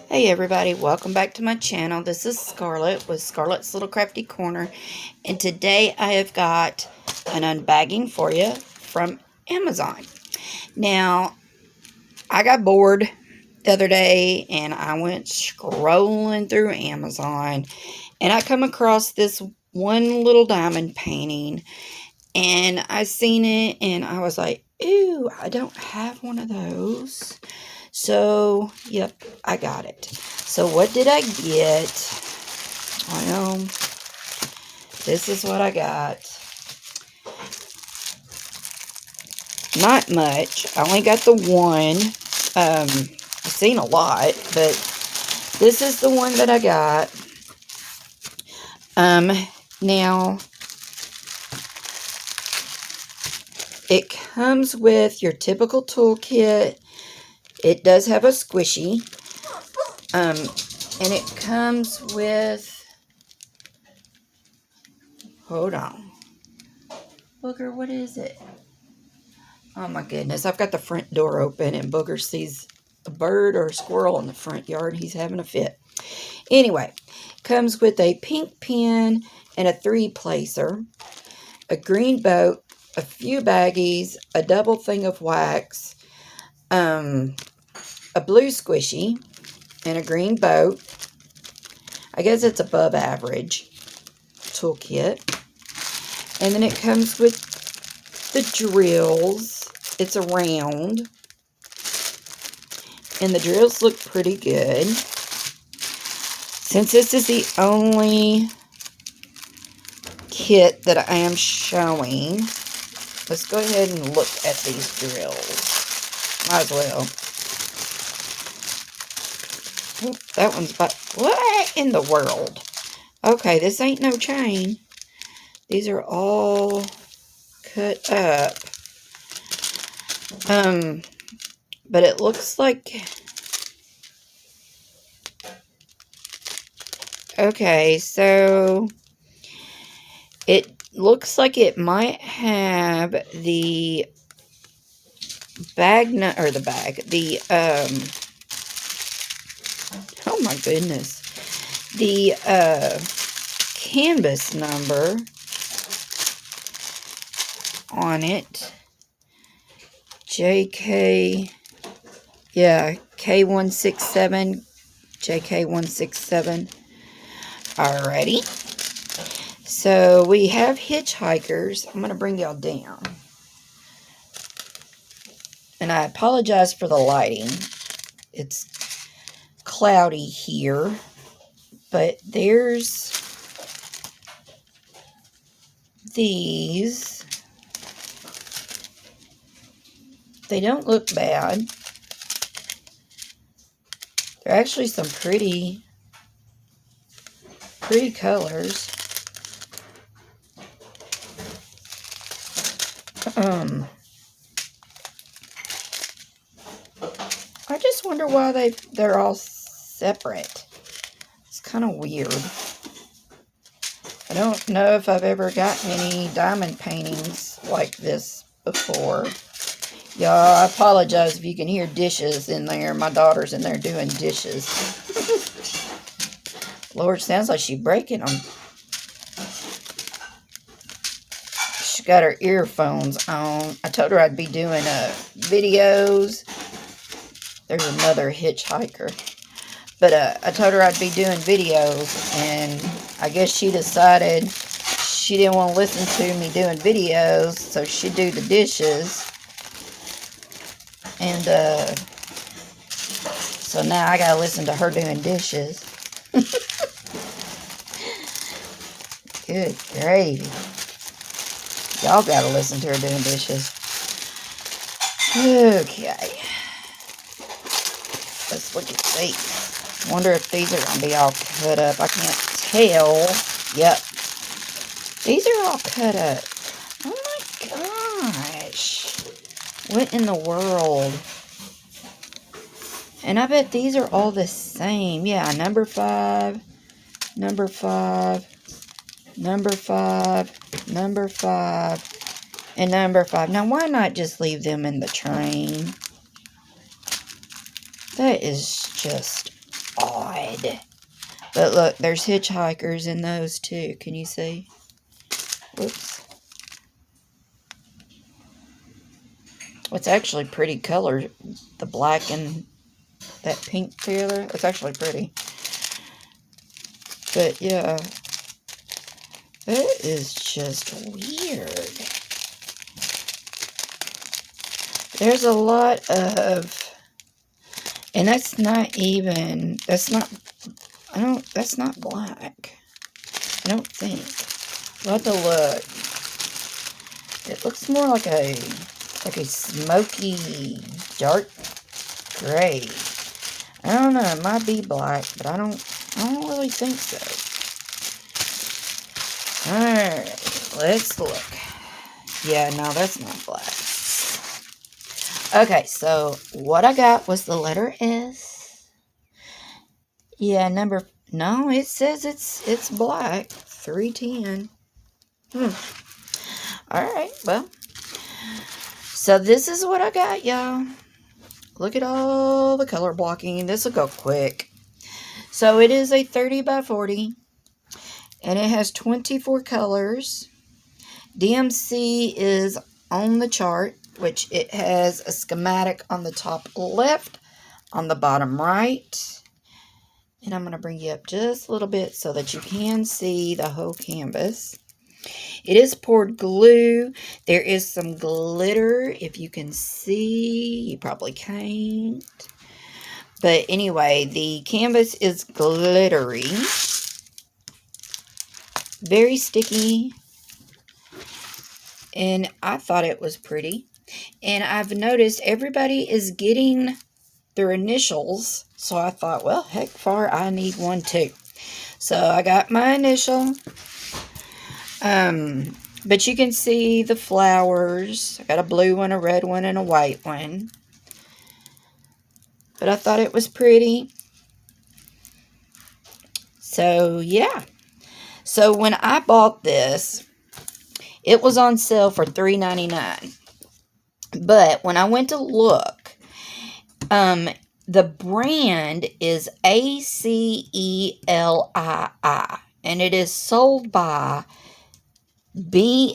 Hey everybody, welcome back to my channel. This is Scarlet with Scarlet's Little Crafty Corner, and today I have got an unbagging for you from Amazon. Now, I got bored the other day and I went scrolling through Amazon and I come across this one little diamond painting, and I seen it and I was like, ooh, I don't have one of those. So, yep, I got it. So, what did I get? Well, this is what I got. Not much. I only got the one. I've seen a lot, but this is the one that I got. Now, it comes with your typical toolkit. It does have a squishy, and it comes with, hold on, Booger, what is it? Oh my goodness, I've got the front door open and Booger sees a bird or a squirrel in the front yard. He's having a fit. Anyway, comes with a pink pen and a 3-placer, a green boat, a few baggies, a double thing of wax, a blue squishy, and a green boat. I guess it's above average toolkit. And then it comes with the drills. It's a round. And the drills look pretty good. Since this is the only kit that I am showing, let's go ahead and look at these drills. Might as well. Oop, that one's about, what in the world? Okay, this ain't no chain. These are all cut up. But it looks like, okay, so it looks like it might have the oh my goodness, the canvas number on it. K167, JK167. Alrighty. So we have hitchhikers. I'm going to bring y'all down. And I apologize for the lighting. It's cloudy here. But there's these. They don't look bad. They're actually some pretty colors. I just wonder why they're all separate. It's kind of weird. I don't know if I've ever gotten any diamond paintings like this before. Y'all, I apologize if you can hear dishes in there. My daughter's in there doing dishes. Lord, sounds like she's breaking them. She got her earphones on. I told her I'd be doing videos. There's another hitchhiker. But I told her I'd be doing videos, and I guess she decided she didn't want to listen to me doing videos, so she'd do the dishes. And so now I gotta listen to her doing dishes. Good gravy. Y'all gotta listen to her doing dishes. Okay. Let's look at these. Wonder if these are gonna be all cut up. I can't tell. Yep. These are all cut up. Oh my gosh. What in the world? And I bet these are all the same. Yeah, number 5, number 5, number 5, number 5, and number 5. Now, why not just leave them in the train? That is just red. But look, there's hitchhikers in those too. Can you see? Whoops. It's actually pretty color. The black and that pink together. It's actually pretty. But yeah. That is just weird. There's a lot of, and that's not even, that's not black. I don't think. We'll have to look. It looks more like a smoky, dark gray. I don't know, it might be black, but I don't really think so. Alright, let's look. Yeah, no, that's not black. Okay, so what I got was the letter S. Yeah, no, it says it's black. 310. Alright, well. So this is what I got, y'all. Look at all the color blocking. This will go quick. So it is a 30 by 40. And it has 24 colors. DMC is on the chart, which it has a schematic on the top left, on the bottom right. And I'm going to bring you up just a little bit so that you can see the whole canvas. It is poured glue. There is some glitter, if you can see. You probably can't. But anyway, the canvas is glittery. Very sticky, and I thought it was pretty. And I've noticed everybody is getting their initials, so I thought, well, heck for, I need one too. So I got my initial. But you can see the flowers. I got a blue one, a red one, and a white one. But I thought it was pretty. So yeah. So when I bought this, it was on sale for $3.99. But when I went to look, the brand is ACELII, and it is sold by BLDZLL,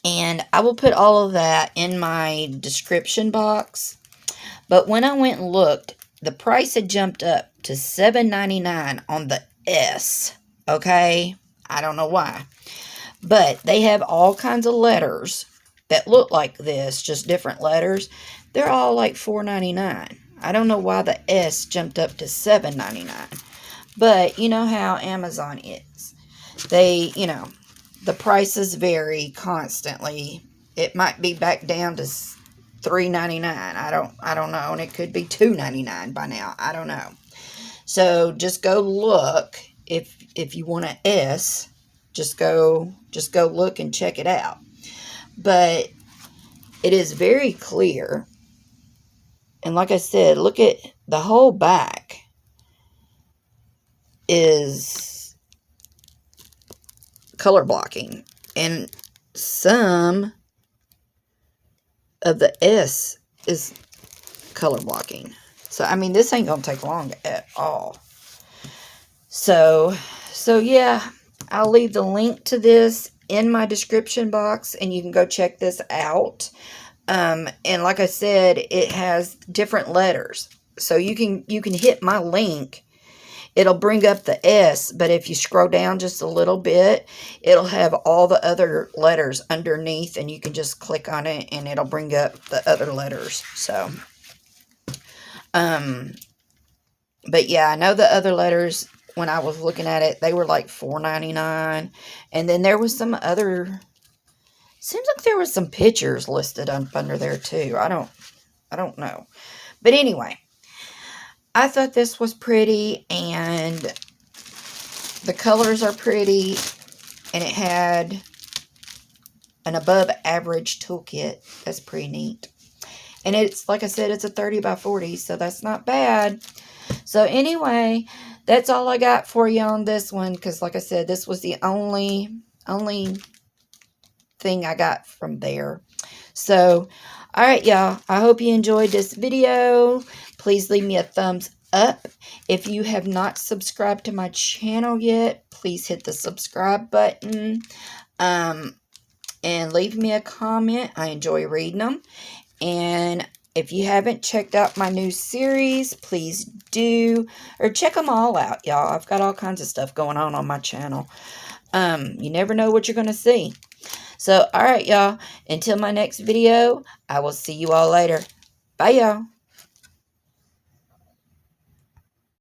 and I will put all of that in my description box. But when I went and looked, the price had jumped up to $7.99 on the S, okay? I don't know why. But they have all kinds of letters that look like this, just different letters. They're all like $4.99. I don't know why the S jumped up to $7.99. But you know how Amazon is. They, you know, the prices vary constantly. It might be back down to $3.99. I don't know, and it could be $2.99 by now. I don't know. So just go look if you want an S. Just go look and check it out. But it is very clear. And like I said, look at the whole back is color blocking, and some of the S is color blocking. So I mean, this ain't gonna take long at all. So yeah, I'll leave the link to this in my description box, and you can go check this out. And like I said, it has different letters, so you can hit my link. It'll bring up the S, but if you scroll down just a little bit, it'll have all the other letters underneath, and you can just click on it, and it'll bring up the other letters. So, but yeah, I know the other letters, when I was looking at it, they were like $4.99, and then there was some other, seems like there was some pictures listed under there too. I don't know. But anyway, I thought this was pretty, and the colors are pretty, and it had an above average toolkit. That's pretty neat. And it's, like I said, it's a 30 by 40, so that's not bad. So anyway, that's all I got for you on this one, because like I said, this was the only thing I got from there. So, alright, y'all. I hope you enjoyed this video. please leave me a thumbs up. If you have not subscribed to my channel yet, please hit the subscribe button. And leave me a comment. I enjoy reading them. And if you haven't checked out my new series, please do. Or check them all out, y'all. I've got all kinds of stuff going on my channel. You never know what you're going to see. So, alright, y'all. Until my next video, I will see you all later. Bye, y'all.